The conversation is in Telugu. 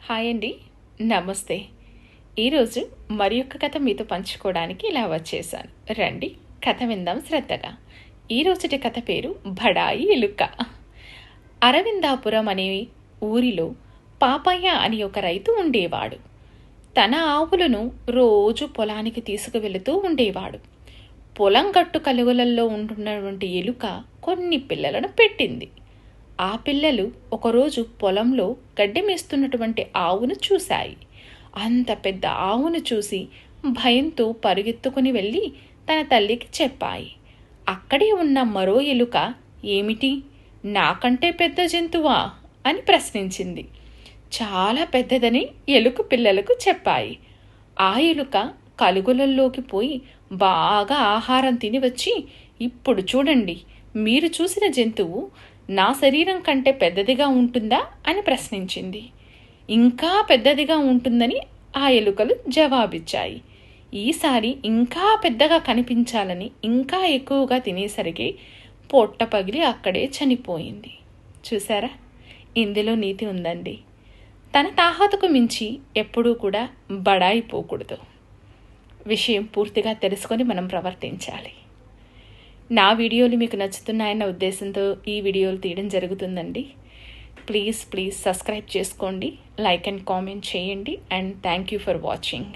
హాయ్ అండి. నమస్తే. ఈరోజు మరి యొక్క కథ మీతో పంచుకోవడానికి ఇలా వచ్చేసాను. రండి కథ విందాం శ్రద్ధగా. ఈరోజుటి కథ పేరు బడాయి ఎలుక. అరవిందాపురం అనే ఊరిలో పాపయ్య అని ఒక రైతు ఉండేవాడు. తన ఆవులను రోజు పొలానికి తీసుకువెళుతూ ఉండేవాడు. పొలం గట్టు కలుగులలో ఉంటున్నటువంటి ఎలుక కొన్ని పిల్లలను పెట్టింది. ఆ పిల్లలు ఒకరోజు పొలంలో గడ్డి మేస్తున్నటువంటి ఆవును చూశాయి. అంత పెద్ద ఆవును చూసి భయంతో పరుగెత్తుకుని వెళ్ళి తన తల్లికి చెప్పాయి. అక్కడే ఉన్న మరో ఎలుక, ఏమిటి, నాకంటే పెద్ద జంతువా అని ప్రశ్నించింది. చాలా పెద్దదని ఎలుక పిల్లలకు చెప్పాయి. ఆ ఎలుక కలుగులలోకి పోయి బాగా ఆహారం తిని వచ్చి, ఇప్పుడు చూడండి, మీరు చూసిన జంతువు నా శరీరం కంటే పెద్దదిగా ఉంటుందా అని ప్రశ్నించింది. ఇంకా పెద్దదిగా ఉంటుందని ఆ ఎలుకలు జవాబిచ్చాయి. ఈసారి ఇంకా పెద్దగా కనిపించాలని ఇంకా ఎక్కువగా తినేసరికి పొట్ట పగిలి అక్కడే చనిపోయింది. చూసారా, ఇందులో నీతి ఉందండి. తన తాహతుకు మించి ఎప్పుడూ కూడా బడాయిపోకూడదు. విషయం పూర్తిగా తెలుసుకొని మనం ప్రవర్తించాలి. నా వీడియోలు మీకు నచ్చుతున్నాయన్న ఉద్దేశంతో ఈ వీడియోలు తీయడం జరుగుతుందండి. ప్లీజ్ సబ్స్క్రైబ్ చేసుకోండి, లైక్ అండ్ కామెంట్ చేయండి. And thank you for watching.